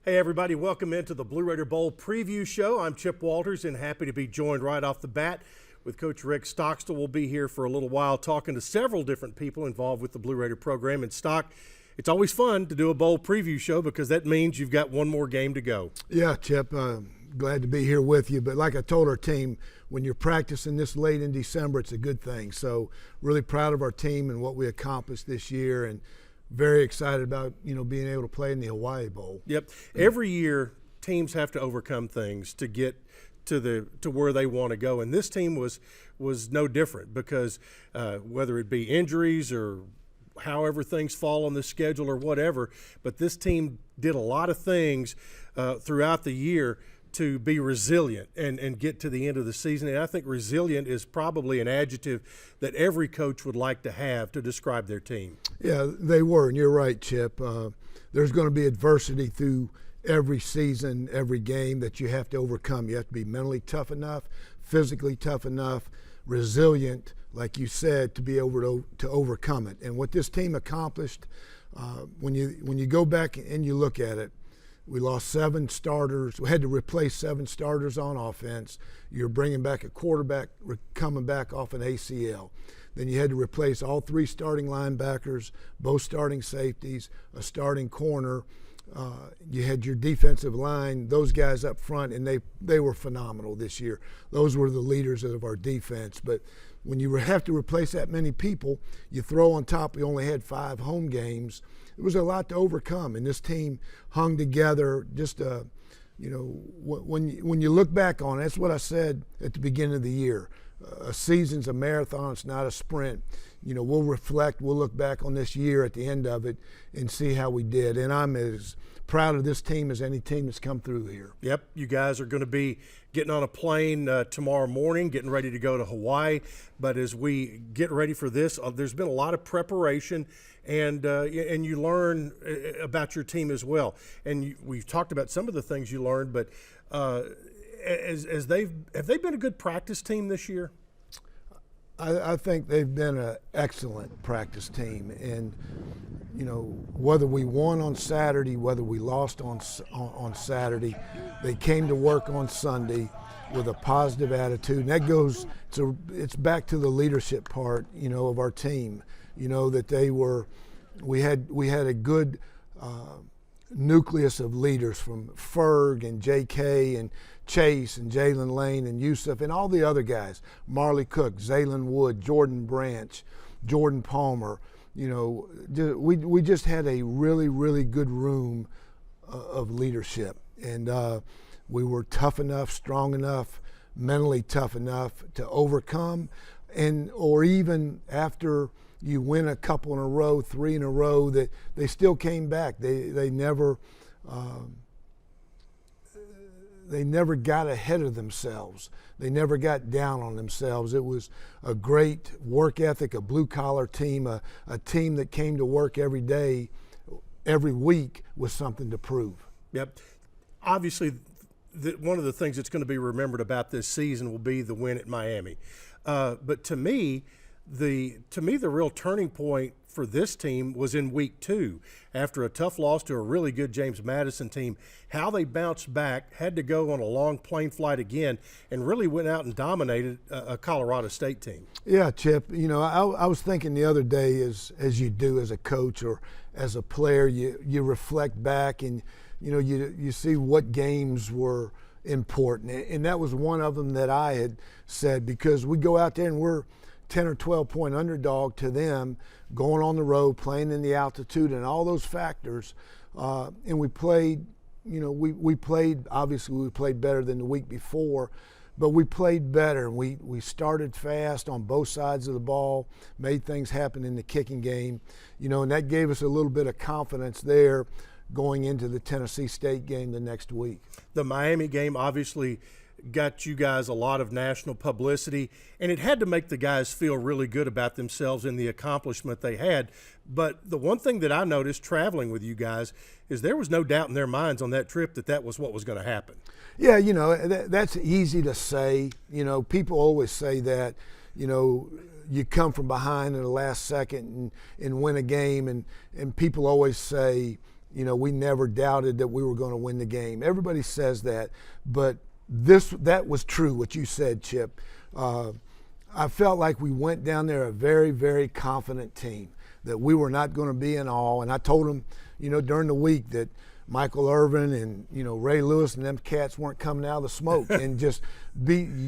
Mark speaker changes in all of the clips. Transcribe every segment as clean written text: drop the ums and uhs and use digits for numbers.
Speaker 1: Hey everybody, welcome into the Blue Raider Bowl preview show. I'm Chip Walters and happy to be joined right off the bat with Coach Rick Stockstill. We'll be here for a little while talking to several different people involved with the Blue Raider program. And Stock, it's always fun to do a bowl preview show because that means you've got one more game to go.
Speaker 2: Yeah, Chip, glad to be here with you. But like I told our team, when you're practicing this late in December, it's a good thing. So really proud of our team and what we accomplished this year, and very excited about, being able to play in the Hawai'i Bowl.
Speaker 1: Yep. Every year, teams have to overcome things to get to where they want to go, and this team was no different because whether it be injuries or however things fall on the schedule or whatever, but this team did a lot of things throughout the year to be resilient and get to the end of the season. And I think resilient is probably an adjective that every coach would like to have to describe their team.
Speaker 2: Yeah, they were, and you're right, Chip. There's going to be adversity through every season, every game that you have to overcome. You have to be mentally tough enough, physically tough enough, resilient, like you said, to be able to overcome it. And what this team accomplished, when you go back and you look at it, we lost 7 starters. We had to replace 7 starters on offense. You're bringing back a quarterback coming back off an ACL. Then you had to replace all 3 starting linebackers, both starting safeties, a starting corner. You had your defensive line, those guys up front, and they were phenomenal this year. Those were the leaders of our defense. But when you have to replace that many people, you throw on top, we only had 5 home games. It was a lot to overcome, and this team hung together. Just when you look back on it, that's what I said at the beginning of the year. A season's a marathon, it's not a sprint. We'll reflect, we'll look back on this year at the end of it and see how we did. And I'm as proud of this team as any team that's come through here.
Speaker 1: Yep, you guys are going to be getting on a plane tomorrow morning, getting ready to go to Hawaii. But as we get ready for this, there's been a lot of preparation, and you learn about your team as well. And we've talked about some of the things you learned, but have they been a good practice team this year?
Speaker 2: I think they've been an excellent practice team, and whether we won on Saturday, whether we lost on Saturday, they came to work on Sunday with a positive attitude, and that goes to it's back to the leadership part, of our team. That we had a good nucleus of leaders from Ferg and J.K. and Chase and Jalen Lane and Yusuf and all the other guys, Marley Cook, Zaylen Wood, Jordan Branch, Jordan Palmer. We just had a really, really good room of leadership, and we were tough enough, strong enough, mentally tough enough to overcome, or even after you win a couple in a row, 3 in a row, that they still came back. They never got ahead of themselves. They never got down on themselves. It was a great work ethic, a blue-collar team, a team that came to work every day, every week with something to prove.
Speaker 1: Yep. Obviously, one of the things that's going to be remembered about this season will be the win at Miami. But to me, the real turning point for this team was in week 2 after a tough loss to a really good James Madison team. How they bounced back, had to go on a long plane flight again, and really went out and dominated a Colorado State team.
Speaker 2: Yeah, Chip, I was thinking the other day, as you do as a coach or as a player, you reflect back and you see what games were important, and that was one of them that I had said, because we go out there and we're 10 or 12 point underdog to them, going on the road, playing in the altitude and all those factors. And we played, we played better than the week before, but we played better. We started fast on both sides of the ball, made things happen in the kicking game, and that gave us a little bit of confidence there going into the Tennessee State game the next week.
Speaker 1: The Miami game obviously got you guys a lot of national publicity, and it had to make the guys feel really good about themselves and the accomplishment they had. But the one thing that I noticed traveling with you guys is there was no doubt in their minds on that trip that was what was going to happen.
Speaker 2: Yeah, that's easy to say. People always say that, you come from behind in the last second and win a game, and people always say, we never doubted that we were going to win the game. Everybody says that, but that was true, what you said, Chip. I felt like we went down there a very, very confident team, that we were not going to be in awe. And I told them, during the week that Michael Irvin and, Ray Lewis and them cats weren't coming out of the smoke and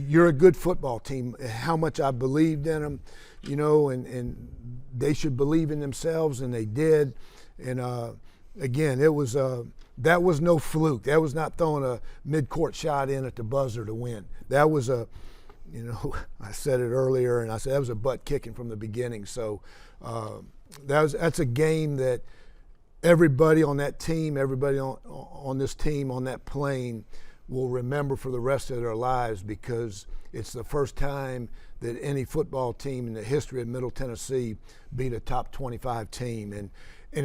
Speaker 2: you're a good football team. How much I believed in them, and they should believe in themselves, and they did. And again, that was no fluke. That was not throwing a mid-court shot in at the buzzer to win. That was I said it earlier, and I said that was a butt kicking from the beginning. So that's a game that everybody on that team, everybody on this team, on that plane, will remember for the rest of their lives, because it's the first time that any football team in the history of Middle Tennessee beat a top 25 team. And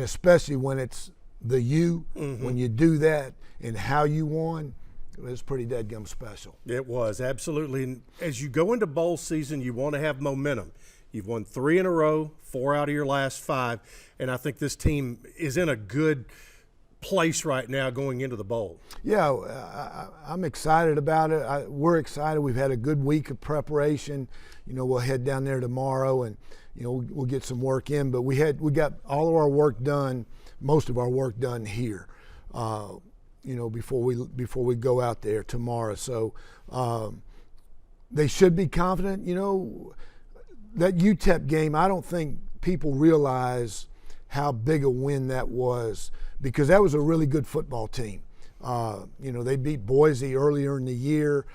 Speaker 2: especially when it's the U, when you do that and how you won, it was pretty dadgum special.
Speaker 1: It was, absolutely. And as you go into bowl season, you want to have momentum. You've won 3 in a row, 4 out of your last 5, and I think this team is in a good place right now going into the bowl.
Speaker 2: Yeah, I'm excited about it. We're excited. We've had a good week of preparation. We'll head down there tomorrow, and we'll get some work in. But we got all of our work done, most of our work done here. Before we go out there tomorrow. So they should be confident. That UTEP game, I don't think people realize how big a win that was, because that was a really good football team. They beat Boise earlier in the year.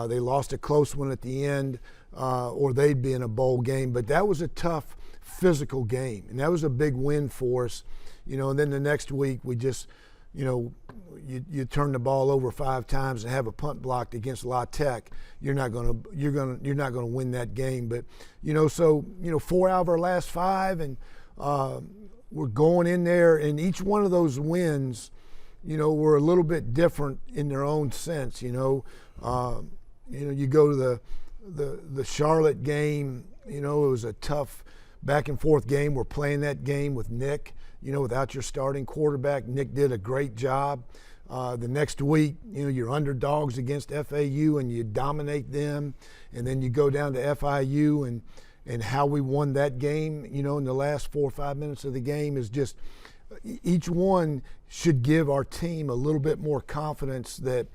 Speaker 2: They lost a close one at the end, or they'd be in a bowl game. But that was a tough physical game, and that was a big win for us. And then the next week we just, you turn the ball over 5 times and have a punt blocked against La Tech, you're not gonna win that game. But 4 out of our last 5, and we're going in there, and each one of those wins, were a little bit different in their own sense. You go to the Charlotte game, it was a tough back and forth game. We're playing that game with Nick. Without your starting quarterback. Nick did a great job. The next week, you're underdogs against FAU and you dominate them. And then you go down to FIU, and how we won that game, in the last 4 or 5 minutes of the game is just, each one should give our team a little bit more confidence that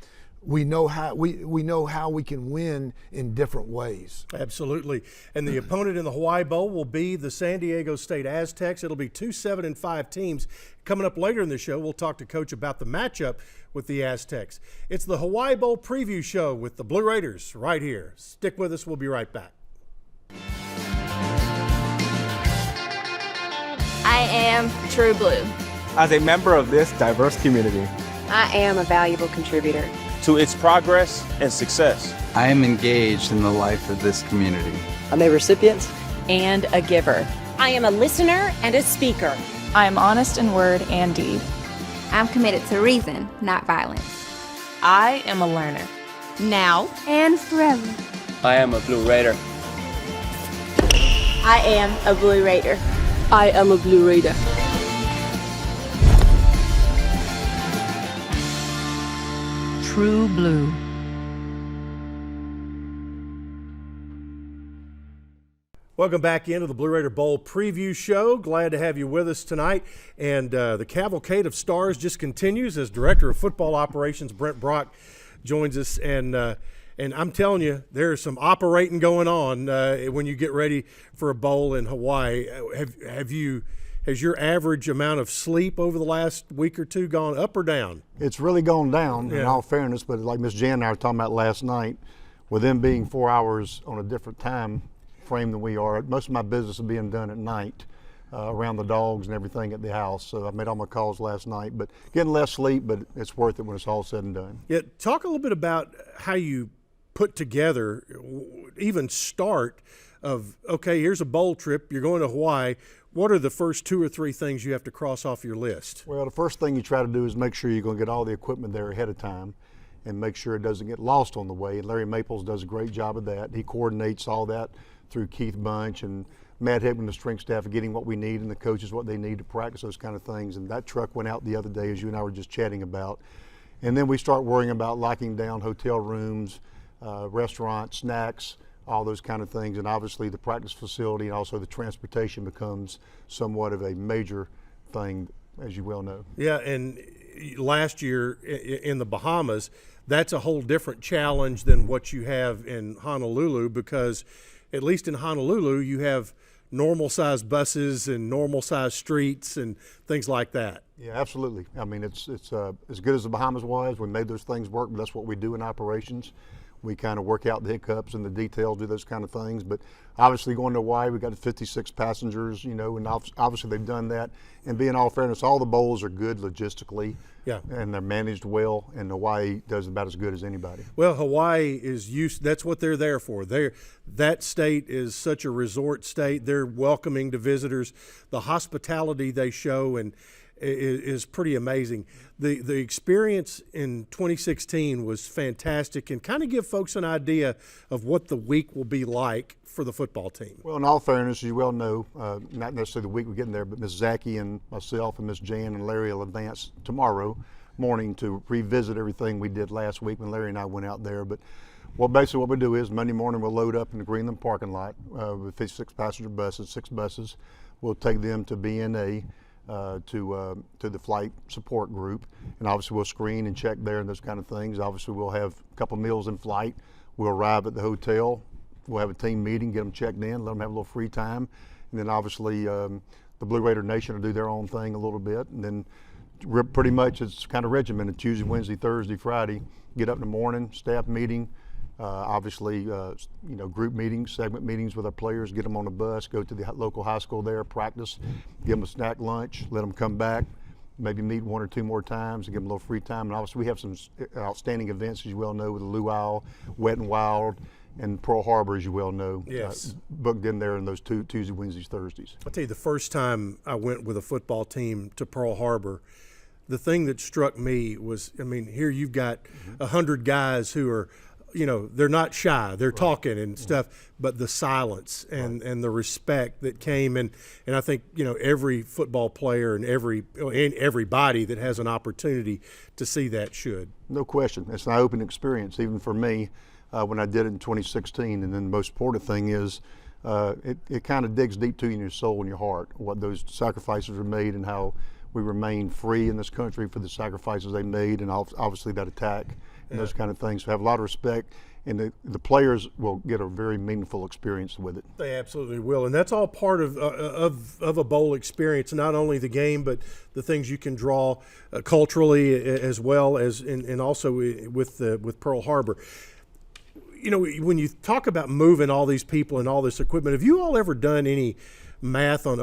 Speaker 2: we know how we can win in different ways.
Speaker 1: Absolutely. And the opponent in the Hawai'i Bowl will be the San Diego State Aztecs. It'll be 2 7-5 teams. Coming up later in the show, we'll talk to Coach about the matchup with the Aztecs. It's the Hawai'i Bowl preview show with the Blue Raiders right here. Stick with us. We'll be right back.
Speaker 3: I am true blue.
Speaker 4: As a member of this diverse community,
Speaker 5: I am a valuable contributor
Speaker 6: to its progress and success.
Speaker 7: I am engaged in the life of this community.
Speaker 8: I'm a recipient
Speaker 9: and a giver.
Speaker 10: I am a listener and a speaker.
Speaker 9: I am honest in word and deed.
Speaker 3: I'm committed to reason, not violence.
Speaker 9: I am a learner.
Speaker 10: Now
Speaker 3: and forever.
Speaker 6: I am a Blue Raider.
Speaker 10: I am a Blue Raider.
Speaker 8: I am a Blue Raider.
Speaker 9: True blue.
Speaker 1: Welcome back into the Blue Raider Bowl preview show. Glad to have you with us tonight. And the cavalcade of stars just continues as Director of Football Operations Brent Brock joins us. And I'm telling you, there's some operating going on when you get ready for a bowl in Hawaii. Has your average amount of sleep over the last week or two gone up or down?
Speaker 11: It's really gone down, in all fairness, but like Miss Jan and I were talking about last night, with them being 4 hours on a different time frame than we are, most of my business is being done at night around the dogs and everything at the house. So I made all my calls last night, but getting less sleep, but it's worth it when it's all said and done.
Speaker 1: Yeah, talk a little bit about how you put together, even start of, okay, here's a bowl trip, you're going to Hawaii. What are the first 2 or 3 things you have to cross off your list?
Speaker 11: Well, the first thing you try to do is make sure you're going to get all the equipment there ahead of time and make sure it doesn't get lost on the way. And Larry Maples does a great job of that. He coordinates all that through Keith Bunch and Matt Hickman, the strength staff, are getting what we need, and the coaches what they need to practice those kind of things. And that truck went out the other day, as you and I were just chatting about. And then we start worrying about locking down hotel rooms, restaurants, snacks, all those kind of things. And obviously the practice facility and also the transportation becomes somewhat of a major thing, as you well know.
Speaker 1: Yeah, and last year in the Bahamas, that's a whole different challenge than what you have in Honolulu, because at least in Honolulu you have normal sized buses and normal sized streets and things like that.
Speaker 11: Yeah, absolutely. I mean, it's as good as the Bahamas was. We made those things work, but that's what we do in operations. We kind of work out the hiccups and the details, do those kind of things. But obviously going to Hawaii, we got 56 passengers, you know, and obviously they've done that. And being all fairness, all the bowls are good logistically.
Speaker 1: Yeah.
Speaker 11: And they're managed well, and Hawaii does about as good as anybody.
Speaker 1: Well, Hawaii is used, that's what they're there for. That state is such a resort state. They're welcoming to visitors. The hospitality they show and is pretty amazing. The experience in 2016 was fantastic, and kind of give folks an idea of what the week will be like for the football team.
Speaker 11: Well, in all fairness, you well know, not necessarily the week we're getting there, but Ms. Zaki and myself and Ms. Jan and Larry will advance tomorrow morning to revisit everything we did last week when Larry and I went out there. But basically what we do is Monday morning we'll load up in the Greenland parking lot with 56 passenger buses, 6 buses. We'll take them to BNA. To the flight support group, and obviously we'll screen and check there and those kind of things. Obviously we'll have a couple meals in flight. We'll arrive at the hotel. We'll have a team meeting, get them checked in, let them have a little free time, and then obviously the Blue Raider Nation will do their own thing a little bit, and then pretty much it's kind of regimented. Tuesday, Wednesday, Thursday, Friday. Get up in the morning, staff meeting. Obviously, group meetings, segment meetings with our players, get them on the bus, go to the local high school there, practice, give them a snack lunch, let them come back, maybe meet 1 or 2 more times and give them a little free time. And obviously we have some outstanding events, as you well know, with the Luau, Wet and Wild, and Pearl Harbor, as you well know.
Speaker 1: Yes.
Speaker 11: Booked in there in those Tuesday, Wednesdays, Thursdays.
Speaker 1: I'll tell you, the first time I went with a football team to Pearl Harbor, the thing that struck me was, I mean, here you've got 100 guys who are, they're not shy. They're talking and stuff, but the silence and the respect that came, and I think every football player and everybody that has an opportunity to see that should.
Speaker 11: No question, it's an eye-opening experience, even for me when I did it in 2016. And then the most important thing is it kind of digs deep to you in your soul and your heart what those sacrifices were made and how we remain free in this country for the sacrifices they made, and obviously that attack. And those kind of things. So have a lot of respect, and the players will get a very meaningful experience with it.
Speaker 1: They absolutely will, and that's all part of a bowl experience. Not only the game, but the things you can draw culturally as well as, and also with Pearl Harbor. When you talk about moving all these people and all this equipment, have you all ever done any math on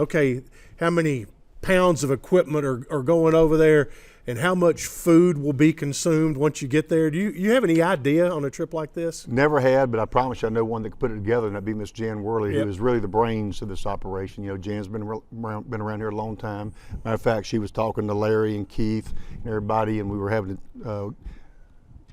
Speaker 1: how many pounds of equipment are going over there? And how much food will be consumed once you get there? Do you have any idea on a trip like this?
Speaker 11: Never had, but I promise you I know one that could put it together, and that'd be Miss Jan Worley, who is really the brains of this operation. Jan's been around here a long time. Matter of fact, she was talking to Larry and Keith and everybody, and we were having to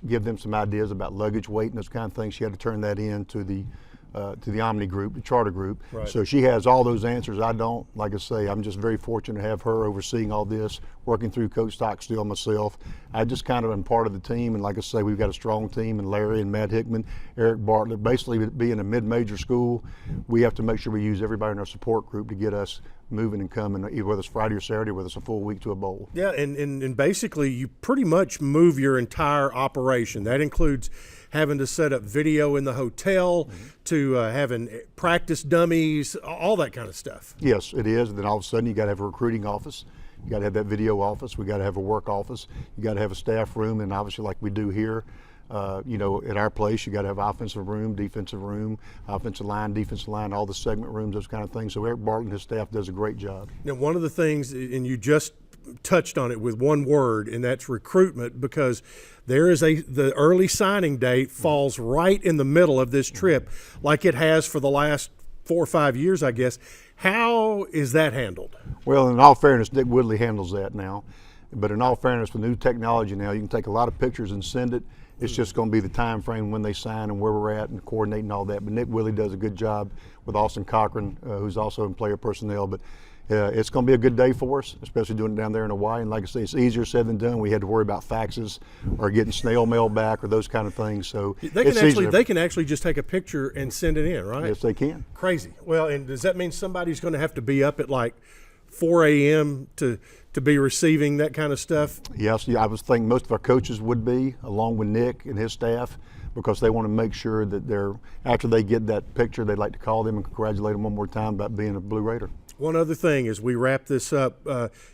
Speaker 11: give them some ideas about luggage weight and those kind of things. She had to turn that in to the Omni group, the charter group.
Speaker 1: Right.
Speaker 11: So she has all those answers. I don't. Like I say, I'm just very fortunate to have her overseeing all this, working through Coach Stockstill myself. I just kind of am part of the team, and like I say, we've got a strong team, and Larry and Matt Hickman, Eric Bartlett. Basically, being a mid-major school, we have to make sure we use everybody in our support group to get us moving and coming, whether it's Friday or Saturday, whether it's a full week to a bowl.
Speaker 1: Yeah, and basically you pretty much move your entire operation. That includes having to set up video in the hotel, to having practice dummies, all that kind of stuff.
Speaker 11: Yes, it is. And then all of a sudden you got to have a recruiting office. You got to have that video office. We got to have a work office. You got to have a staff room, and obviously like we do here, at our place, you got to have offensive room, defensive line, defensive line, all the segment rooms, those kind of things. So Eric Bartlett and his staff does a great job.
Speaker 1: Now, one of the things, and you just touched on it with one word, and that's recruitment, because the early signing date falls right in the middle of this trip, like it has for the last 4 or 5 years, I guess. How is that handled?
Speaker 11: Well, in all fairness, Dick Woodley handles that now. But in all fairness, with new technology now, you can take a lot of pictures and send it, It's just going to be the time frame when they sign and where we're at and coordinating all that. But Nick Willie does a good job with Austin Cochran, who's also in player personnel. But it's going to be a good day for us, especially doing it down there in Hawaii. And like I say, it's easier said than done. We had to worry about faxes or getting snail mail back or those kind of things. So
Speaker 1: they can actually just take a picture and send it in, right?
Speaker 11: Yes, they can.
Speaker 1: Crazy. Well, and does that mean somebody's going to have to be up at like 4 a.m. to be receiving that kind of stuff?
Speaker 11: Yes, I was thinking most of our coaches would be, along with Nick and his staff, because they want to make sure that after they get that picture, they'd like to call them and congratulate them one more time about being a Blue Raider.
Speaker 1: One other thing as we wrap this up,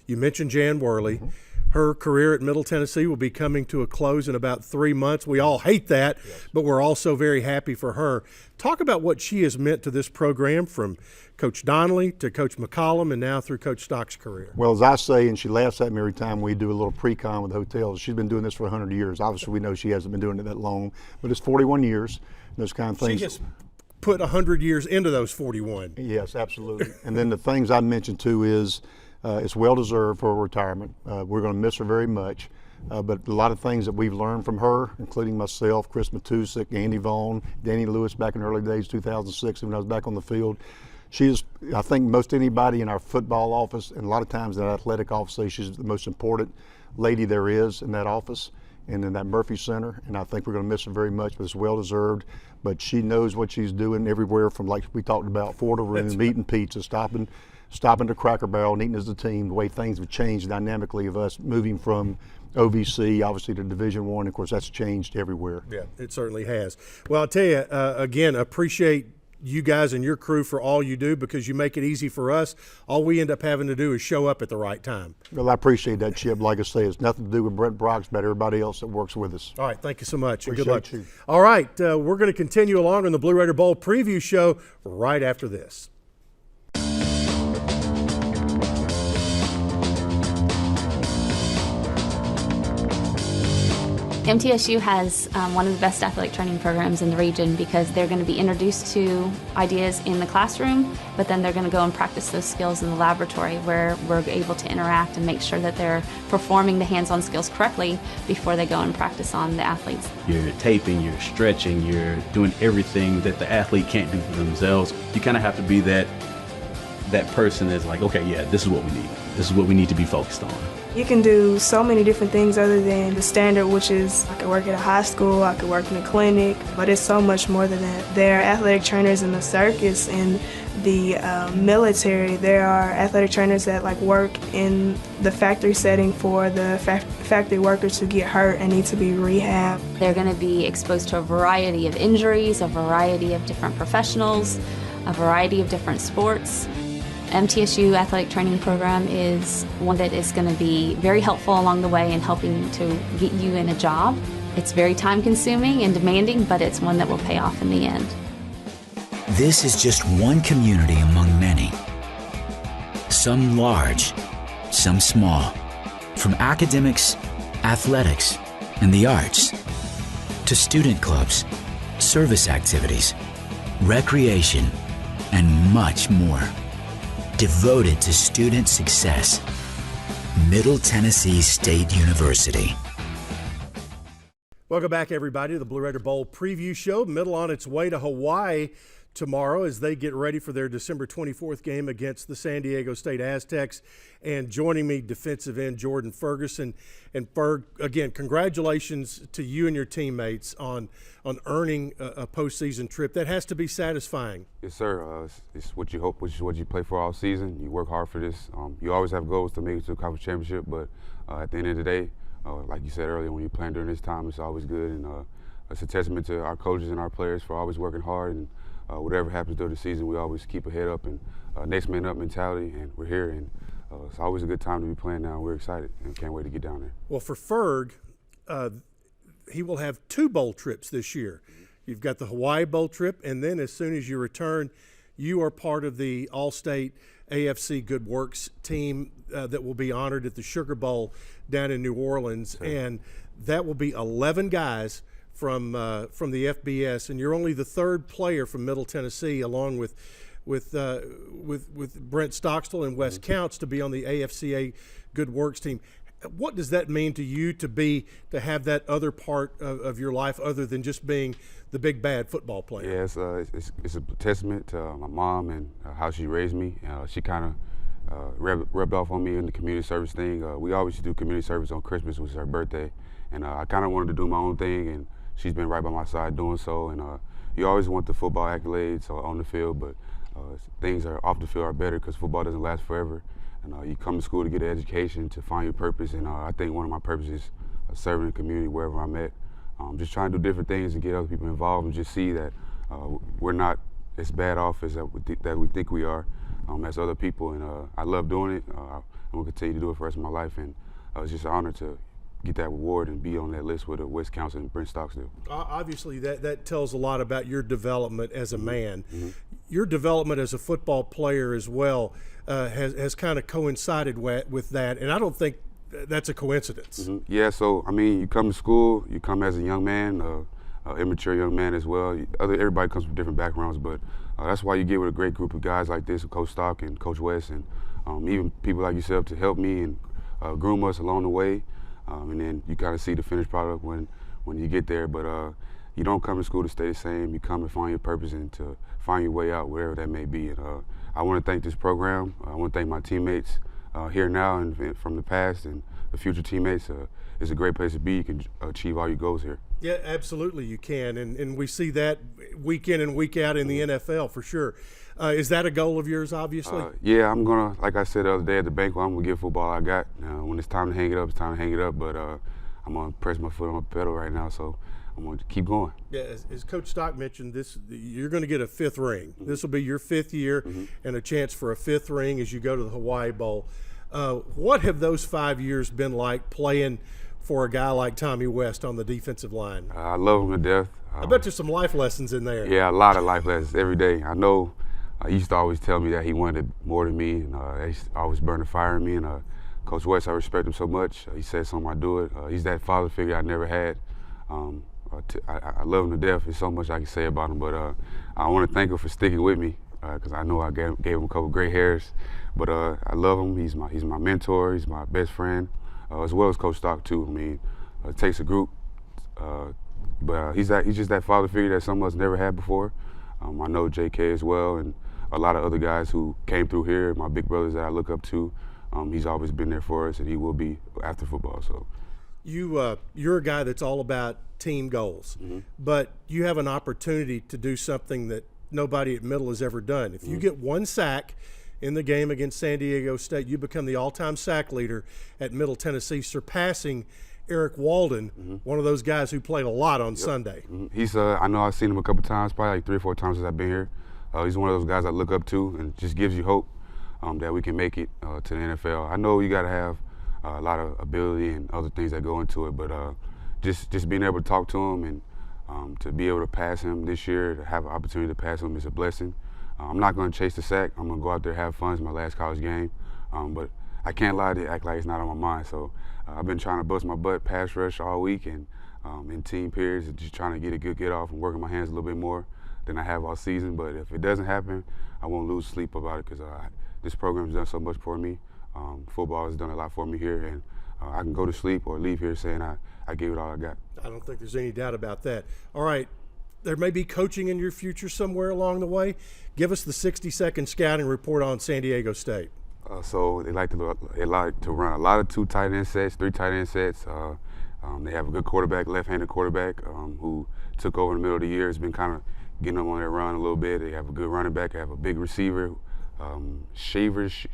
Speaker 1: you mentioned Jan Worley. Mm-hmm. Her career at Middle Tennessee will be coming to a close in about 3 months. We all hate that, yes, but we're also very happy for her. Talk about what she has meant to this program, from Coach Donnelly to Coach McCollum and now through Coach Stock's career.
Speaker 11: Well, as I say, and she laughs at me every time we do a little pre-con with hotels, she's been doing this for 100 years. Obviously, we know she hasn't been doing it that long, but it's 41 years, those kind of things.
Speaker 1: She has put 100 years into those 41.
Speaker 11: Yes, absolutely. And then the things I mentioned, too, is it's well-deserved for her retirement. We're going to miss her very much. But a lot of things that we've learned from her, including myself, Chris Matusik, Andy Vaughn, Danny Lewis back in the early days, 2006, when I was back on the field. She's, I think most anybody in our football office, and a lot of times in that athletic office, say she's the most important lady there is in that office and in that Murphy Center. And I think we're going to miss her very much, but it's well-deserved. But she knows what she's doing everywhere, from, like we talked about, Florida room, eating pizza, stopping to Cracker Barrel and eating as a team, the way things have changed dynamically of us moving from OVC, obviously, to Division I. Of course, that's changed everywhere.
Speaker 1: Yeah, it certainly has. Well, I'll tell you, again, appreciate you guys and your crew for all you do, because you make it easy for us. All we end up having to do is show up at the right time.
Speaker 11: Well, I appreciate that, Chip. Like I say, it's nothing to do with Brent Brock, but everybody else that works with us.
Speaker 1: All right, thank you so much, and
Speaker 11: Appreciate
Speaker 1: good luck.
Speaker 11: you.
Speaker 1: All right, we're going to continue along on the Blue Raider Bowl preview show right after this.
Speaker 3: MTSU has one of the best athletic training programs in the region, because they're going to be introduced to ideas in the classroom, but then they're going to go and practice those skills in the laboratory, where we're able to interact and make sure that they're performing the hands-on skills correctly before they go and practice on the athletes.
Speaker 12: You're taping, you're stretching, you're doing everything that the athlete can't do for themselves. You kind of have to be that person that's like, okay, yeah, this is what we need. This is what we need to be focused on.
Speaker 13: You can do so many different things other than the standard, which is I could work at a high school, I could work in a clinic, but it's so much more than that. There are athletic trainers in the circus and the military. There are athletic trainers that work in the factory setting for the factory workers who get hurt and need to be rehabbed.
Speaker 3: They're going to be exposed to a variety of injuries, a variety of different professionals, a variety of different sports. MTSU Athletic Training Program is one that is going to be very helpful along the way in helping to get you in a job. It's very time-consuming and demanding, but it's one that will pay off in the end.
Speaker 14: This is just one community among many. Some large, some small. From academics, athletics, and the arts, to student clubs, service activities, recreation, and much more. Devoted to student success. Middle Tennessee State University.
Speaker 1: Welcome back, everybody, to the Blue Raider Bowl preview show. Middle on its way to Hawaii tomorrow as they get ready for their December 24th game against the San Diego State Aztecs. And joining me, defensive end Jordan Ferguson. And Ferg, again, congratulations to you and your teammates on earning a postseason trip. That has to be satisfying.
Speaker 15: Yes, sir. It's what you hope, which is what you play for all season. You work hard for this. You always have goals to make it to a conference championship, but at the end of the day, like you said earlier, when you're playing during this time, it's always good. And it's a testament to our coaches and our players for always working hard. And whatever happens during the season, we always keep a head up and next man up mentality, and we're here. And it's always a good time to be playing now. We're excited and can't wait to get down there.
Speaker 1: Well, for Ferg, he will have 2 bowl trips this year. You've got the Hawaii Bowl trip, and then as soon as you return, you are part of the All-State AFC Good Works team that will be honored at the Sugar Bowl down in New Orleans. Sure. And that will be 11 guys from the FBS, and you're only the 3rd player from Middle Tennessee, along with Brent Stockstill and Wes Counts, to be on the AFCA Good Works team. What does that mean to you to have that other part of your life other than just being the big bad football player?
Speaker 15: Yeah, it's a testament to my mom and how she raised me. She kind of rubbed off on me in the community service thing. We always do community service on Christmas, which is her birthday, and I kind of wanted to do my own thing, and she's been right by my side doing so. And you always want the football accolades on the field, but things are off the field are better because football doesn't last forever. And you come to school to get an education, to find your purpose, and I think one of my purposes is serving the community wherever I'm at. Just trying to do different things and get other people involved and just see that we're not as bad off as that we think we are as other people. And I love doing it. I'm going to continue to do it for the rest of my life, and it's just an honor to get that reward and be on that list with West Council and Brent Stocksdale.
Speaker 1: Obviously, that tells a lot about your development as a man. Your development as a football player as well has kind of coincided with that, and I don't think that's a coincidence.
Speaker 15: Yeah, so I mean, you come to school, you come as a young man, immature young man as well. Everybody comes from different backgrounds, but that's why you get with a great group of guys like this, Coach Stock and Coach West, and even people like yourself to help me and groom us along the way. And then you kind of see the finished product when you get there. But you don't come to school to stay the same. You come to find your purpose and to find your way out, wherever that may be. And I want to thank this program. I want to thank my teammates here now and from the past, and the future teammates. It's a great place to be. You can achieve all your goals here.
Speaker 1: Yeah, absolutely you can. And we see that week in and week out in the NFL for sure. Is that a goal of yours, obviously?
Speaker 15: Yeah, I'm going to, like I said the other day at the banquet, I'm going to give football I got. When it's time to hang it up, it's time to hang it up. But I'm going to press my foot on the pedal right now, so I'm going to keep going.
Speaker 1: Yeah, as Coach Stock mentioned, you're going to get a 5th ring. This will be your 5th year and a chance for a 5th ring as you go to the Hawai'i Bowl. What have those 5 years been like playing for a guy like Tommy West on the defensive line?
Speaker 15: I love him to death.
Speaker 1: I bet there's some life lessons in there.
Speaker 15: Yeah, a lot of life lessons every day. I know he used to always tell me that he wanted more than me, and he used to always burn the fire in me. And Coach West, I respect him so much. He said something, I do it. He's that father figure I never had. I love him to death. There's so much I can say about him, but I want to thank him for sticking with me because I know I gave him a couple of gray hairs. But I love him. He's my mentor. He's my best friend, as well as Coach Stock too. I mean, it takes a group, but he's just that father figure that some of us never had before. I know J.K. as well, and a lot of other guys who came through here, my big brothers that I look up to. He's always been there for us, and he will be after football. So,
Speaker 1: you're a guy that's all about team goals, but you have an opportunity to do something that nobody at Middle has ever done. If you get one sack in the game against San Diego State, you become the all-time sack leader at Middle Tennessee, surpassing Eric Walden, one of those guys who played a lot on Sunday.
Speaker 15: He's I know I've seen him a couple times, probably like 3 or 4 times since I've been here. He's one of those guys I look up to, and just gives you hope that we can make it to the NFL. I know you got to have a lot of ability and other things that go into it, but just being able to talk to him and to be able to pass him this year, to have an opportunity to pass him is a blessing. I'm not going to chase the sack. I'm going to go out there and have fun. It's my last college game, but I can't lie to act like it's not on my mind. So I've been trying to bust my butt pass rush all week and in team periods, and just trying to get a good get off and working my hands a little bit more than I have all season. But if it doesn't happen, I won't lose sleep about it because this program has done so much for me. Football has done a lot for me here, and I can go to sleep or leave here saying I gave it all I got.
Speaker 1: I don't think there's any doubt about that. All right, there may be coaching in your future somewhere along the way. Give us the 60-second scouting report on San Diego State.
Speaker 15: So they like to run a lot of 2 tight end sets, 3 tight end sets. They have a good quarterback, left-handed quarterback, who took over in the middle of the year. Has been kind of getting them on their run a little bit. They have a good running back. They have a big receiver. Shavers.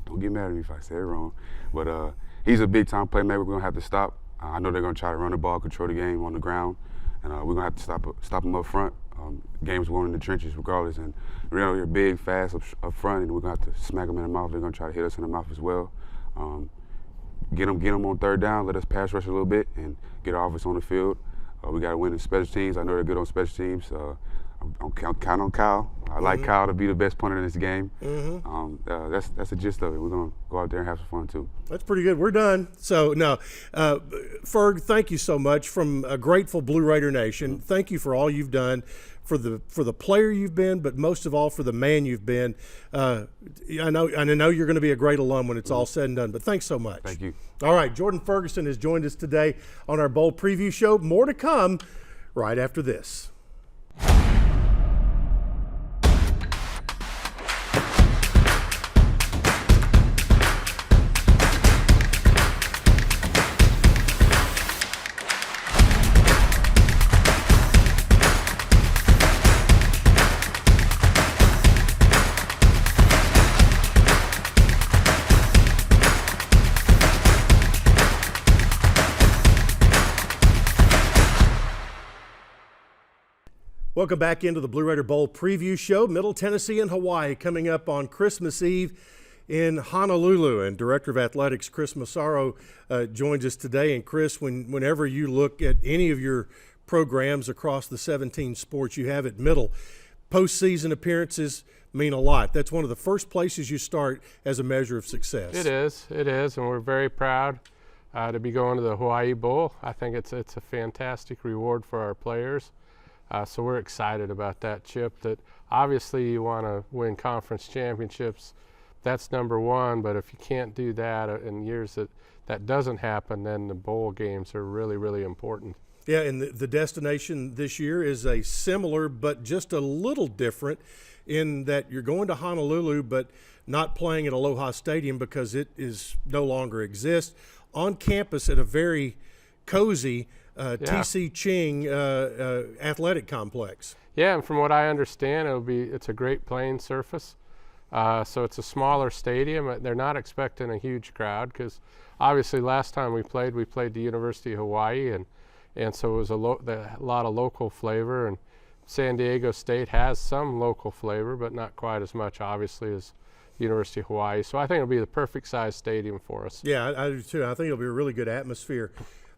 Speaker 15: Don't get mad at me if I say it wrong. But he's a big-time playmaker. We're going to have to stop. I know they're going to try to run the ball, control the game on the ground, and we're going to have to stop them up front. Games won in the trenches regardless. And they're big, fast up front, and we're going to have to smack them in the mouth. They're going to try to hit us in the mouth as well. Get them on 3rd down, let us pass rush a little bit, and get our offense on the field. We got to win in special teams. I know they're good on special teams. I'm counting on Kyle. I like Kyle to be the best punter in this game. That's the gist of it. We're going to go out there and have some fun, too.
Speaker 1: That's pretty good. We're done. So, no, Ferg, thank you so much from a grateful Blue Raider Nation. Thank you for all you've done for the player you've been, but most of all for the man you've been. I know you're going to be a great alum when it's all said and done, but thanks so much.
Speaker 15: Thank you.
Speaker 1: All right, Jordan Ferguson has joined us today on our Bowl Preview Show. More to come right after this. Welcome back into the Blue Raider Bowl Preview Show. Middle Tennessee and Hawaii coming up on Christmas Eve in Honolulu. And Director of Athletics Chris Massaro joins us today. And Chris, whenever you look at any of your programs across the 17 sports you have at Middle, postseason appearances mean a lot. That's one of the first places you start as a measure of success.
Speaker 16: It is, and we're very proud to be going to the Hawai'i Bowl. I think it's a fantastic reward for our players. So we're excited about that, Chip. That obviously you want to win conference championships. That's number one. But if you can't do that in years that doesn't happen, then the bowl games are really, really important.
Speaker 1: Yeah, and the destination this year is a similar but just a little different in that you're going to Honolulu but not playing at Aloha Stadium because it is no longer exists. On campus at a very cozy TC Ching athletic complex.
Speaker 16: Yeah, and from what I understand, it's a great playing surface. So it's a smaller stadium. They're not expecting a huge crowd because obviously last time we played the University of Hawaii, and so it was a lot of local flavor. And San Diego State has some local flavor, but not quite as much, obviously, as University of Hawaii. So I think it'll be the perfect size stadium for us.
Speaker 1: Yeah, I do too. I think it'll be a really good atmosphere.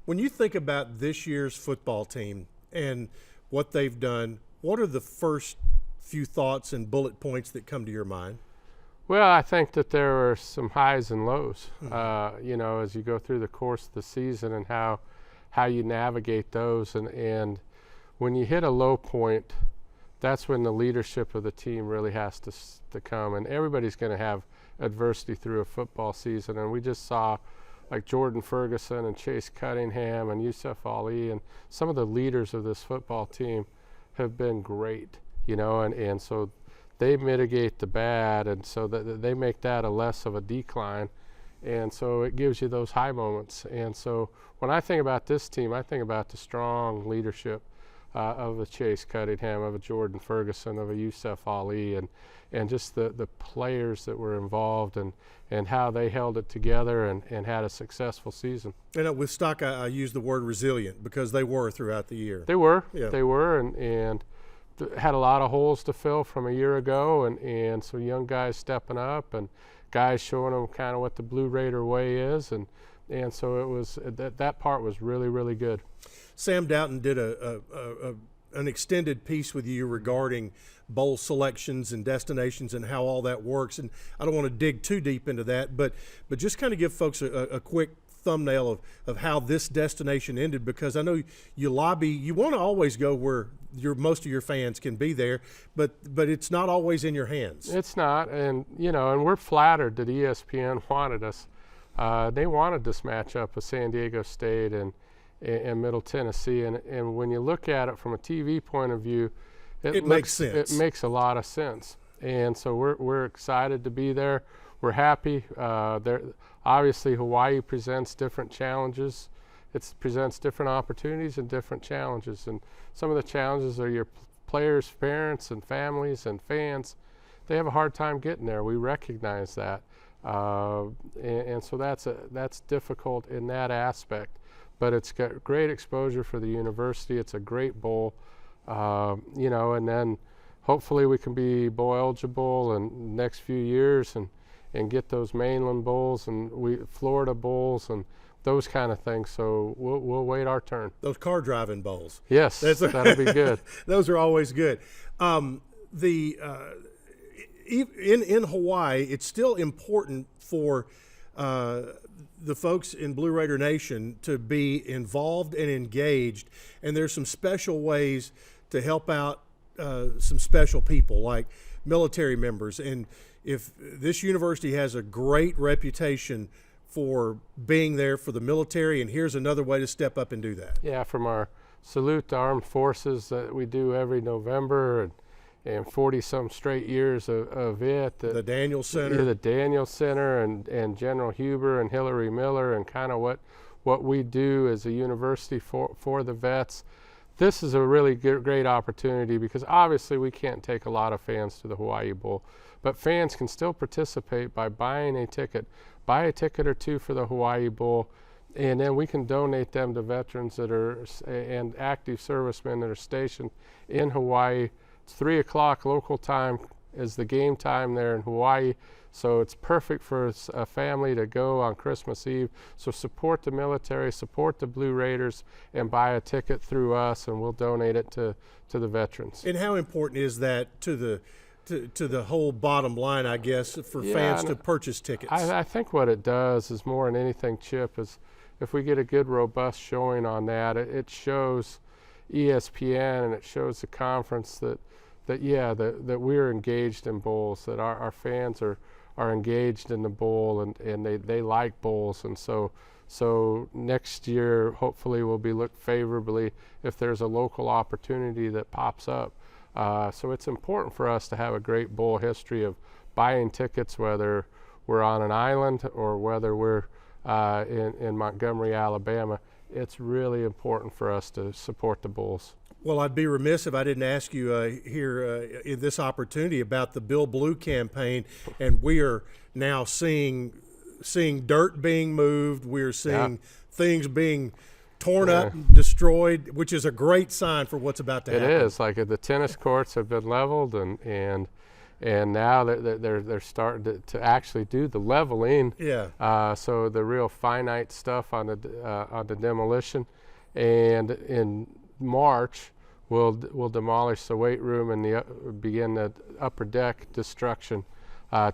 Speaker 1: When you think about this year's football team and what they've done, what are the first few thoughts and bullet points that come to your mind?
Speaker 16: Well, I think that there are some highs and lows, as you go through the course of the season and how you navigate those. And when you hit a low point, that's when the leadership of the team really has to come. And everybody's going to have adversity through a football season. And we just saw like Jordan Ferguson and Chase Cunningham and Yusuf Ali and some of the leaders of this football team have been great, and so they mitigate the bad, and so that they make that a less of a decline, and so it gives you those high moments. And so when I think about this team, I think about the strong leadership of a Chase Cunningham, of a Jordan Ferguson, of a Yusuf Ali, and just the players that were involved and how they held it together and had a successful season.
Speaker 1: And with stock, I use the word resilient because they were throughout the year.
Speaker 16: They were,
Speaker 1: yeah.
Speaker 16: Had a lot of holes to fill from a year ago, and so young guys stepping up and guys showing them kind of what the Blue Raider way is, and so it was that part was really, really good.
Speaker 1: Sam Doughton did an extended piece with you regarding bowl selections and destinations and how all that works, and I don't want to dig too deep into that, but just kind of give folks a quick thumbnail of how this destination ended, because I know you want to always go where most of your fans can be there, but it's not always in your hands.
Speaker 16: It's not, and we're flattered that ESPN wanted us. They wanted this matchup with San Diego State and Middle Tennessee, and when you look at it from a TV point of view,
Speaker 1: it makes sense.
Speaker 16: It makes a lot of sense, and so we're excited to be there. We're happy. Obviously, Hawaii presents different challenges. It presents different opportunities and different challenges, and some of the challenges are your players' parents and families and fans. They have a hard time getting there. We recognize that, and so that's difficult in that aspect. But it's got great exposure for the university. It's a great bowl, and then hopefully we can be bowl eligible in the next few years and get those mainland bowls and Florida bowls and those kind of things. So we'll wait our turn.
Speaker 1: Those car driving bowls.
Speaker 16: Yes, that'll be good.
Speaker 1: Those are always good. In Hawaii, it's still important for the folks in Blue Raider Nation to be involved and engaged, and there's some special ways to help out some special people like military members. And if this university has a great reputation for being there for the military, and here's another way to step up and do that.
Speaker 16: Yeah, from our salute to armed forces that we do every November, and 40-some straight years of it.
Speaker 1: The Daniel Center.
Speaker 16: Yeah, the Daniel Center and General Huber and Hillary Miller, and kind of what we do as a university for the vets. This is a really great opportunity because obviously we can't take a lot of fans to the Hawaii Bowl, but fans can still participate by buying a ticket. Buy a ticket or two for the Hawaii Bowl, and then we can donate them to veterans and active servicemen that are stationed in Hawaii. It's 3 o'clock local time is the game time there in Hawaii, so it's perfect for a family to go on Christmas Eve. So support the military, support the Blue Raiders, and buy a ticket through us, and we'll donate it to the veterans.
Speaker 1: And how important is that to the whole bottom line, I guess, for fans to purchase tickets?
Speaker 16: I think what it does is more than anything, Chip, is if we get a good, robust showing on that, it shows ESPN and it shows the conference that we're engaged in bowls, that our fans are engaged in the bowl, and they like bowls. And so next year, hopefully, we'll be looked favorably if there's a local opportunity that pops up. So it's important for us to have a great bowl history of buying tickets, whether we're on an island or whether we're in Montgomery, Alabama. It's really important for us to support the bowls.
Speaker 1: Well, I'd be remiss if I didn't ask you here in this opportunity about the Bill Blue campaign, and we are now seeing dirt being moved. We're seeing things being torn up, destroyed, which is a great sign for what's about to happen.
Speaker 16: It is. Like the tennis courts have been leveled, and now they're starting to actually do the leveling.
Speaker 1: Yeah.
Speaker 16: So the real finite stuff on the demolition, and in March we'll demolish the weight room and begin the upper deck destruction,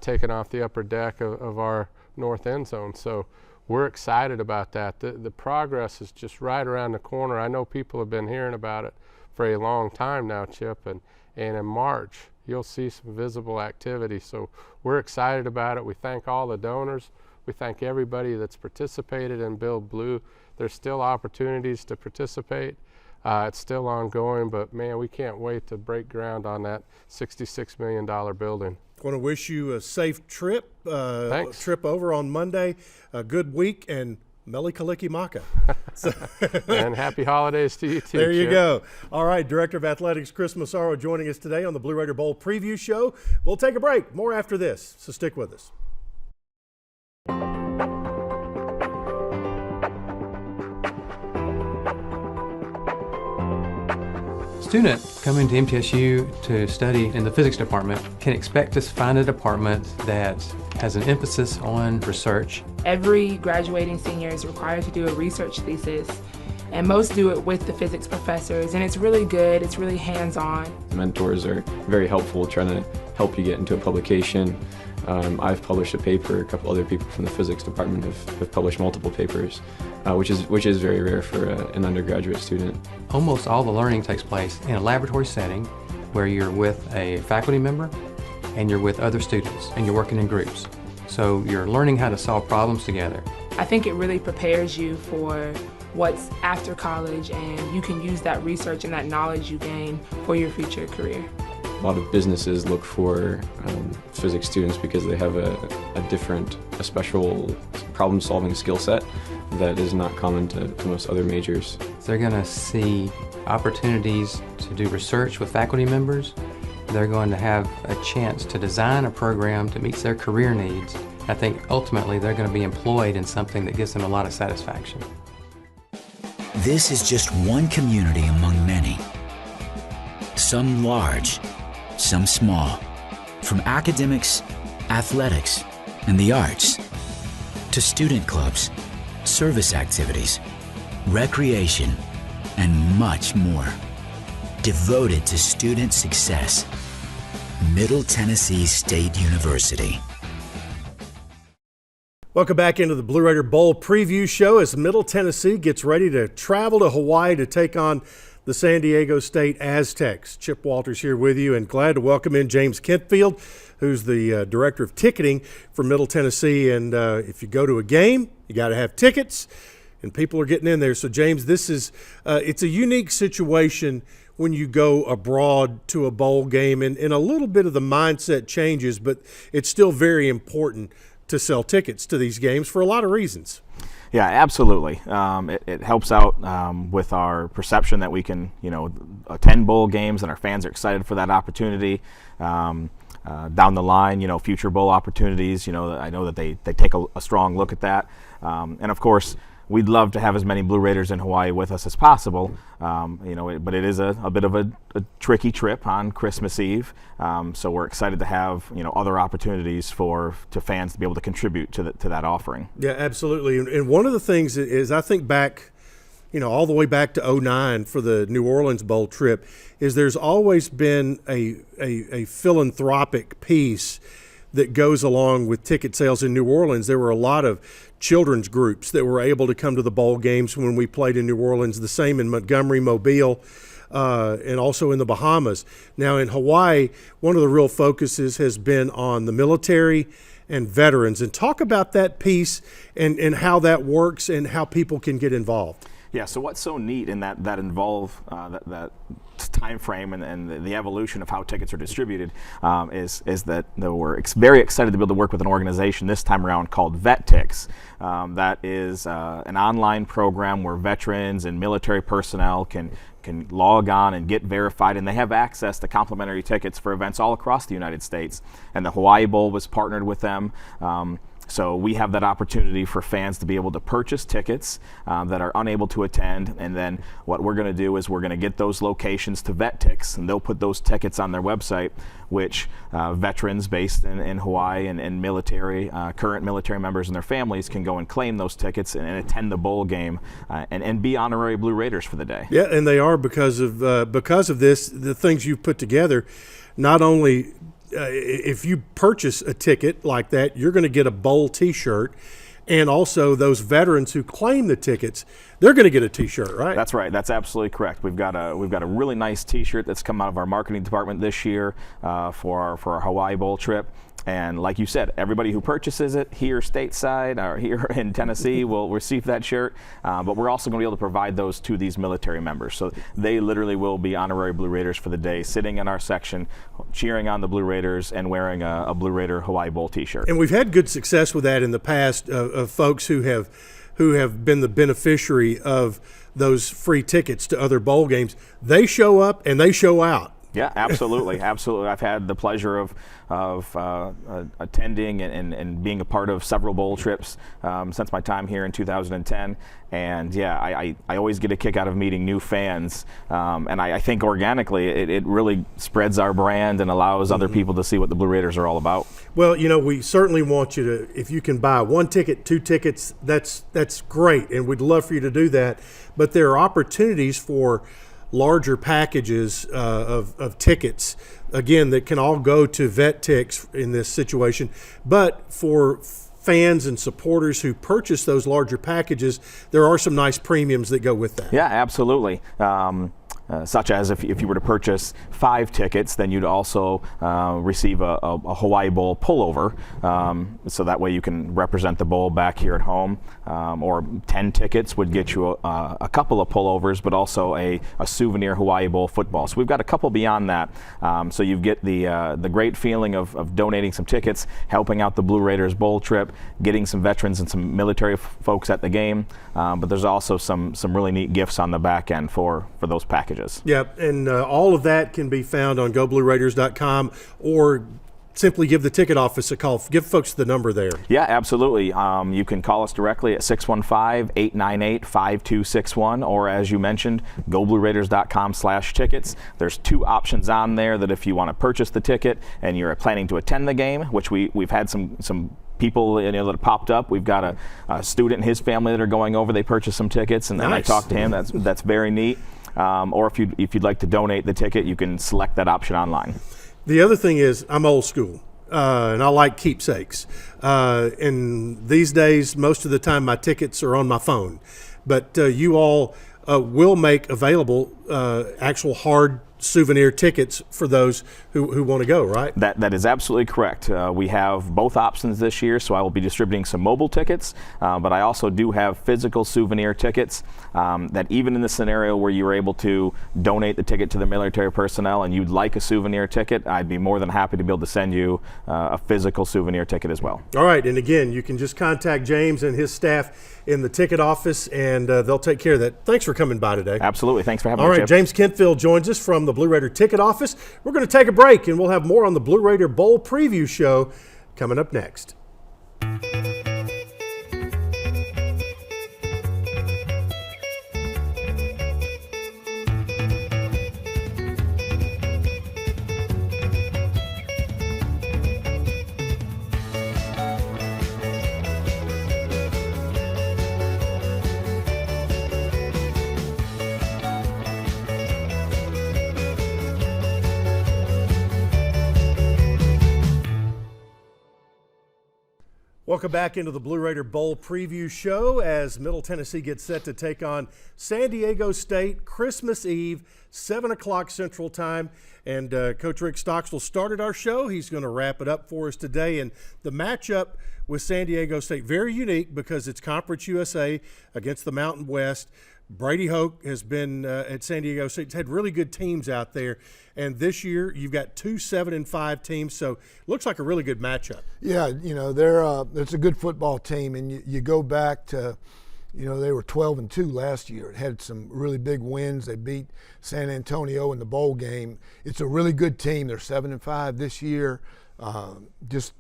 Speaker 16: taking off the upper deck of our north end zone. So we're excited about that. The progress is just right around the corner. I know people have been hearing about it for a long time now, Chip, and in March you'll see some visible activity. So we're excited about it. We thank all the donors. We thank everybody that's participated in Build Blue. There's still opportunities to participate. It's still ongoing, but man, we can't wait to break ground on that $66 million building.
Speaker 1: I want to wish you a safe trip.
Speaker 16: Thanks.
Speaker 1: Trip over on Monday. A good week, and Mele Kalikimaka.
Speaker 16: And happy holidays to you too.
Speaker 1: There you
Speaker 16: Chip.
Speaker 1: go. All right, Director of Athletics Chris Massaro joining us today on the Blue Raider Bowl preview show. We'll take a break. More after this, so stick with us.
Speaker 17: Student coming to MTSU to study in the physics department can expect to find a department that has an emphasis on research.
Speaker 18: Every graduating senior is required to do a research thesis, and most do it with the physics professors, and it's really good, it's really hands-on.
Speaker 19: Mentors are very helpful trying to help you get into a publication. I've published a paper, a couple other people from the physics department have published multiple papers, which is very rare for an undergraduate student.
Speaker 17: Almost all the learning takes place in a laboratory setting where you're with a faculty member and you're with other students and you're working in groups. So you're learning how to solve problems together.
Speaker 18: I think it really prepares you for what's after college, and you can use that research and that knowledge you gain for your future career.
Speaker 19: A lot of businesses look for physics students because they have a special problem-solving skill set that is not common to most other majors.
Speaker 17: They're going to see opportunities to do research with faculty members. They're going to have a chance to design a program that meets their career needs. I think ultimately they're going to be employed in something that gives them a lot of satisfaction.
Speaker 14: This is just one community among many. Some large, some small. From academics, athletics, and the arts, to student clubs, service activities, recreation, and much more. Devoted to student success. Middle Tennessee State University.
Speaker 1: Welcome back into the Blue Raider Bowl preview show as Middle Tennessee gets ready to travel to Hawaii to take on the San Diego State Aztecs. Chip Walters here with you, and glad to welcome in James Kentfield, who's the director of ticketing for Middle Tennessee. And if you go to a game, you got to have tickets, and people are getting in there. So, James, this is it's a unique situation when you go abroad to a bowl game, and a little bit of the mindset changes, but it's still very important to sell tickets to these games for a lot of reasons.
Speaker 20: Yeah, absolutely. It helps out with our perception that we can, attend bowl games, and our fans are excited for that opportunity. Down the line, future bowl opportunities, I know that they take a strong look at that. And of course, we'd love to have as many Blue Raiders in Hawaii with us as possible, but it is a bit of a tricky trip on Christmas Eve. So we're excited to have other opportunities to fans to be able to contribute to that offering.
Speaker 1: Yeah, absolutely. And one of the things is, I think back, all the way back to 2009 for the New Orleans Bowl trip, is there's always been a philanthropic piece that goes along with ticket sales in New Orleans. There were a lot of children's groups that were able to come to the bowl games when we played in New Orleans, the same in Montgomery, Mobile, and also in the Bahamas. Now in Hawaii, one of the real focuses has been on the military and veterans. And talk about that piece and how that works and how people can get involved.
Speaker 20: Yeah, so what's so neat in that that time frame and the evolution of how tickets are distributed is that we're very excited to be able to work with an organization this time around called VetTix. That is an online program where veterans and military personnel can log on and get verified, and they have access to complimentary tickets for events all across the United States. And the Hawaii Bowl was partnered with them. So we have that opportunity for fans to be able to purchase tickets that are unable to attend, and then what we're going to do is we're going to get those locations to VetTix, and they'll put those tickets on their website, which veterans based in Hawaii and current military members and their families can go and claim those tickets and attend the bowl game and be honorary Blue Raiders for the day.
Speaker 1: Yeah, and they are because of this, the things you've put together. Not only if you purchase a ticket like that, you're going to get a bowl T-shirt, and also those veterans who claim the tickets, they're going to get a T-shirt, right?
Speaker 20: That's right. That's absolutely correct. We've got a really nice T-shirt that's come out of our marketing department this year for our Hawaii Bowl trip. And like you said, everybody who purchases it here stateside or here in Tennessee will receive that shirt. But we're also going to be able to provide those to these military members. So they literally will be honorary Blue Raiders for the day, sitting in our section, cheering on the Blue Raiders and wearing a Blue Raider Hawaii Bowl T-shirt.
Speaker 1: And we've had good success with that in the past of folks who have been the beneficiary of those free tickets to other bowl games. They show up and they show out.
Speaker 20: Yeah, absolutely, absolutely. I've had the pleasure of attending and being a part of several bowl trips since my time here in 2010. And yeah, I always get a kick out of meeting new fans. And I think organically it really spreads our brand and allows other people to see what the Blue Raiders are all about.
Speaker 1: Well, we certainly want you to, if you can buy one ticket, two tickets, that's great. And we'd love for you to do that. But there are opportunities for larger packages of tickets, again, that can all go to VetTix in this situation. But for fans and supporters who purchase those larger packages, there are some nice premiums that go with that.
Speaker 20: Yeah, absolutely. Such as if you were to purchase 5 tickets, then you'd also receive a Hawaii Bowl pullover, so that way you can represent the bowl back here at home. Or 10 tickets would get you a couple of pullovers, but also a souvenir Hawaii Bowl football. So we've got a couple beyond that. So you get the great feeling of donating some tickets, helping out the Blue Raiders Bowl trip, getting some veterans and some military folks at the game. But there's also some really neat gifts on the back end for those packages.
Speaker 1: Yep, and all of that can be found on GoBlueRaiders.com, or simply give the ticket office a call. Give folks the number there.
Speaker 20: Yeah, absolutely. You can call us directly at 615-898-5261, or as you mentioned, GoBlueRaiders.com/tickets. There's 2 options on there that if you want to purchase the ticket and you're planning to attend the game, which we've had some people that popped up. We've got a student and his family that are going over. They purchased some tickets, and then I talked to him. That's very neat. Or if you'd like to donate the ticket, you can select that option online.
Speaker 1: The other thing is, I'm old school, and I like keepsakes. And these days, most of the time, my tickets are on my phone. But you all will make available actual hard souvenir tickets for those who want to go, right?
Speaker 20: That is absolutely correct. We have both options this year, so I will be distributing some mobile tickets, but I also do have physical souvenir tickets that even in the scenario where you were able to donate the ticket to the military personnel and you'd like a souvenir ticket, I'd be more than happy to be able to send you a physical souvenir ticket as well.
Speaker 1: All right, and again, you can just contact James and his staff in the ticket office, and they'll take care of that. Thanks for coming by today.
Speaker 20: Absolutely. Thanks for having me,
Speaker 1: All right,
Speaker 20: Chip.
Speaker 1: James Kentfield joins us from the Blue Raider ticket office. We're going to take a break, and we'll have more on the Blue Raider Bowl preview show coming up next. Welcome back into the Blue Raider Bowl preview show as Middle Tennessee gets set to take on San Diego State Christmas Eve, 7 o'clock Central Time. And Coach Rick Stocksville started our show. He's going to wrap it up for us today. And the matchup with San Diego State, very unique because it's Conference USA against the Mountain West. Brady Hoke has been at San Diego State. It's had really good teams out there. And this year, you've got 2 7-5 teams, so it looks like a really good matchup.
Speaker 2: Yeah, you know, it's a good football team, and you go back to, you know, they were 12-2 last year. It had some really big wins. They beat San Antonio in the bowl game. It's a really good team. They're 7-5 this year, just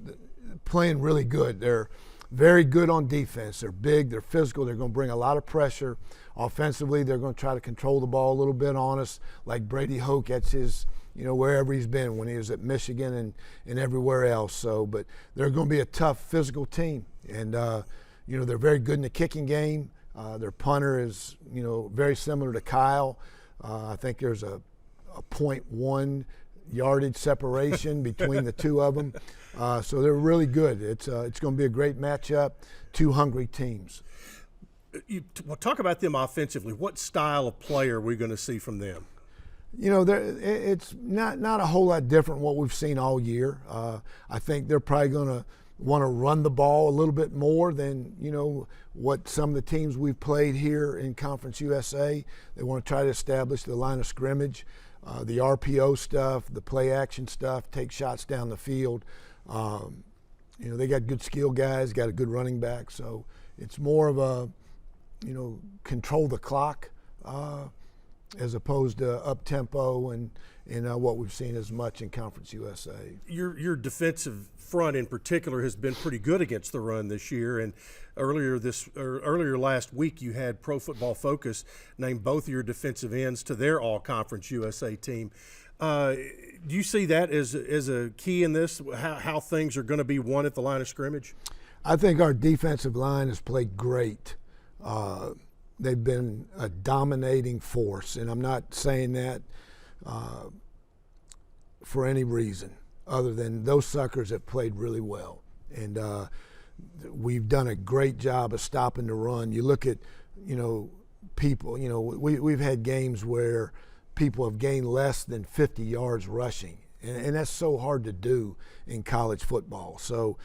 Speaker 2: playing really good. They're very good on defense. They're big. They're physical. They're going to bring a lot of pressure. Offensively, they're going to try to control the ball a little bit on us, like Brady Hoke at his, you know, wherever he's been when he was at Michigan and everywhere else. So, but they're going to be a tough physical team. And, you know, they're very good in the kicking game. Their punter is, you know, very similar to Kyle. I think there's a 0.1 yardage separation between the two of them. So they're really good. It's going to be a great matchup, two hungry teams.
Speaker 1: Well, talk about them offensively. What style of player are we going to see from them?
Speaker 2: You know, it's not a whole lot different what we've seen all year. I think they're probably going to want to run the ball a little bit more than, you know, what some of the teams we've played here in Conference USA. They want to try to establish the line of scrimmage, the RPO stuff, the play action stuff, take shots down the field. You know, they got good skill guys, got a good running back. So it's more of a, you know, control the clock as opposed to up-tempo and what we've seen as much in Conference USA.
Speaker 1: Your defensive front in particular has been pretty good against the run this year. And earlier last week you had Pro Football Focus name both of your defensive ends to their All-Conference USA team. Do you see that as a key in this, how things are going to be won at the line of scrimmage?
Speaker 2: I think our defensive line has played great. They've been a dominating force, and I'm not saying that for any reason other than those suckers have played really well. And we've done a great job of stopping the run. You look at, you know, people, you know, we've had games where people have gained less than 50 yards rushing, and that's so hard to do in college football. So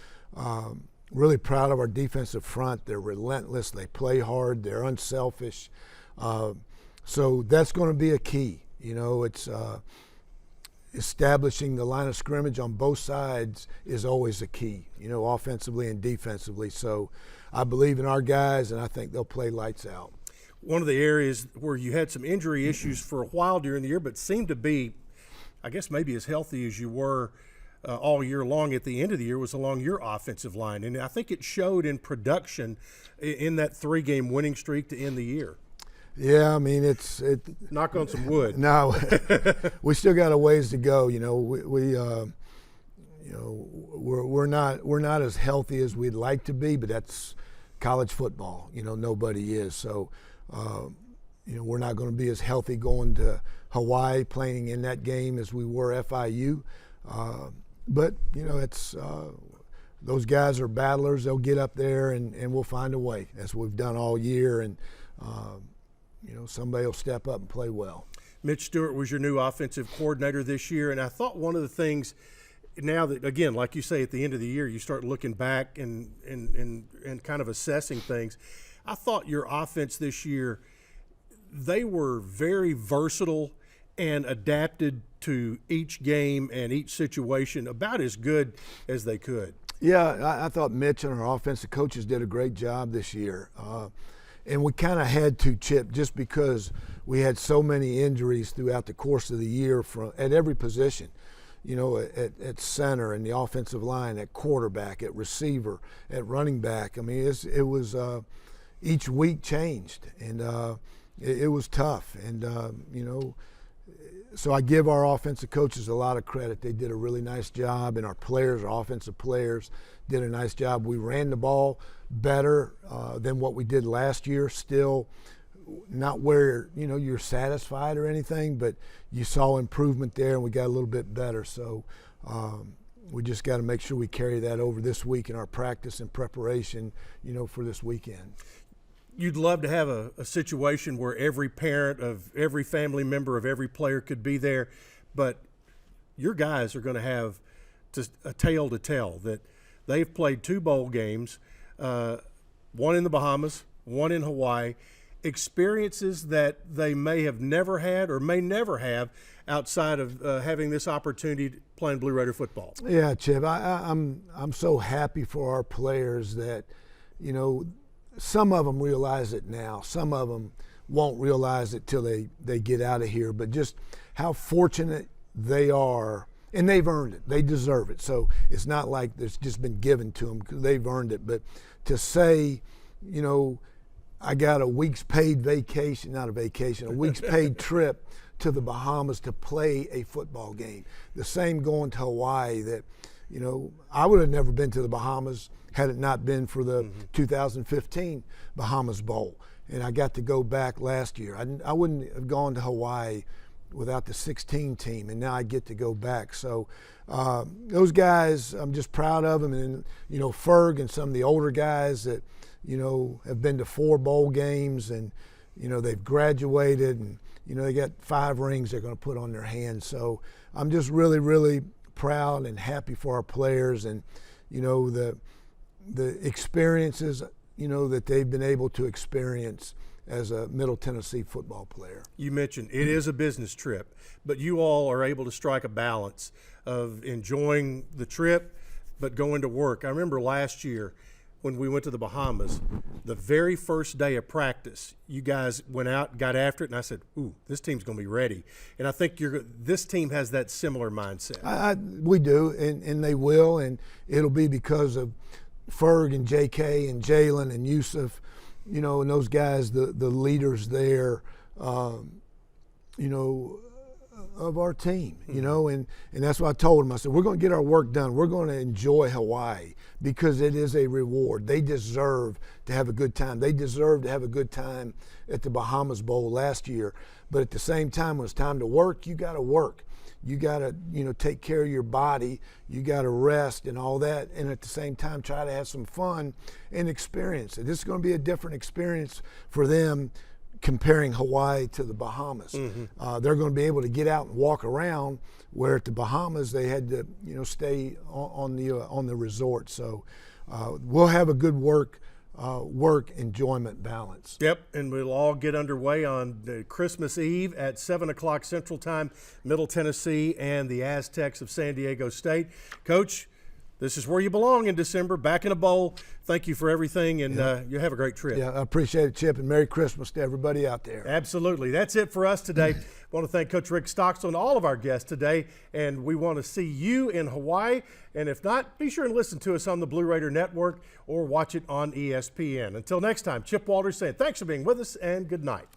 Speaker 2: really proud of our defensive front. They're relentless. They play hard. They're unselfish. So that's going to be a key. You know, it's establishing the line of scrimmage on both sides is always a key, you know, offensively and defensively. So I believe in our guys, and I think they'll play lights out.
Speaker 1: One of the areas where you had some injury issues for a while during the year, but seemed to be, I guess, maybe as healthy as you were all year long at the end of the year was along your offensive line. And I think it showed in production in that 3-game winning streak to end the year.
Speaker 2: Yeah, I mean, it's
Speaker 1: knock on some wood.
Speaker 2: No, we still got a ways to go. You know, we you know, we're not as healthy as we'd like to be, but that's college football. You know, nobody is. So, you know, we're not going to be as healthy going to Hawaii playing in that game as we were FIU. But you know, it's those guys are battlers. They'll get up there and we'll find a way. That's what we've done all year. And somebody will step up and play well.
Speaker 1: Mitch Stewart was your new offensive coordinator this year, and I thought one of the things now that, again, like you say, at the end of the year, you start looking back and kind of assessing things. I thought your offense this year, they were very versatile and adapted to each game and each situation about as good as they could.
Speaker 2: Yeah, I thought Mitch and our offensive coaches did a great job this year. And we kind of had to, Chip, just because we had so many injuries throughout the course of the year at every position. At center and the offensive line, at quarterback, at receiver, at running back. I mean, it was each week changed, and it was tough. And so I give our offensive coaches a lot of credit. They did a really nice job, and our players, our offensive players, did a nice job. We ran the ball better than what we did last year. Still not where you're satisfied or anything, but you saw improvement there, and we got a little bit better. So we just got to make sure we carry that over this week in our practice and preparation, for this weekend.
Speaker 1: You'd love to have a situation where every parent of every family member of every player could be there, but your guys are going to have just a tale to tell that they've played 2 bowl games, one in the Bahamas, one in Hawaii, experiences that they may have never had or may never have outside of having this opportunity to playing Blue Raider football.
Speaker 2: Yeah, Chip, I'm so happy for our players that, some of them realize it now. Some of them won't realize it till they get out of here. But just how fortunate they are, and they've earned it. They deserve it. So it's not like it's just been given to them because they've earned it. But to say, I got a week's paid vacation, not a vacation, a week's paid trip to the Bahamas to play a football game. The same going to Hawaii that, I would have never been to the Bahamas had it not been for the 2015 Bahamas Bowl. And I got to go back last year. I wouldn't have gone to Hawaii without the 16 team, and now I get to go back. So those guys, I'm just proud of them. And, Ferg and some of the older guys that, have been to 4 bowl games and, they've graduated and, they got 5 rings they're going to put on their hands. So I'm just really, really proud and happy for our players and, the experiences, that they've been able to experience as a Middle Tennessee football player.
Speaker 1: You mentioned it is a business trip, but you all are able to strike a balance of enjoying the trip but going to work. I remember last year when we went to the Bahamas, the very first day of practice, you guys went out, got after it, and I said, ooh, this team's going to be ready. And I think this team has that similar mindset.
Speaker 2: We do, and they will, and it'll be because of Ferg and J.K. and Jalen and Yusuf, and those guys, the leaders there, of our team, and that's what I told them. I said, we're going to get our work done. We're going to enjoy Hawaii because it is a reward. They deserve to have a good time. They deserve to have a good time at the Bahamas Bowl last year. But at the same time, when it's time to work, you got to work. You got to, take care of your body. You got to rest and all that. And at the same time, try to have some fun and experience it. This is going to be a different experience for them comparing Hawaii to the Bahamas. They're going to be able to get out and walk around, where at the Bahamas they had to, stay on the resort. So we'll have a good work enjoyment balance.
Speaker 1: Yep, and we'll all get underway on Christmas Eve at 7 o'clock Central Time, Middle Tennessee and the Aztecs of San Diego State. Coach, this is where you belong in December, back in a bowl. Thank you for everything, and you have a great trip.
Speaker 2: Yeah, I appreciate it, Chip, and Merry Christmas to everybody out there.
Speaker 1: Absolutely. That's it for us today. I want to thank Coach Rick Stockstill and all of our guests today, and we want to see you in Hawaii. And if not, be sure and listen to us on the Blue Raider Network or watch it on ESPN. Until next time, Chip Walters saying thanks for being with us, and good night.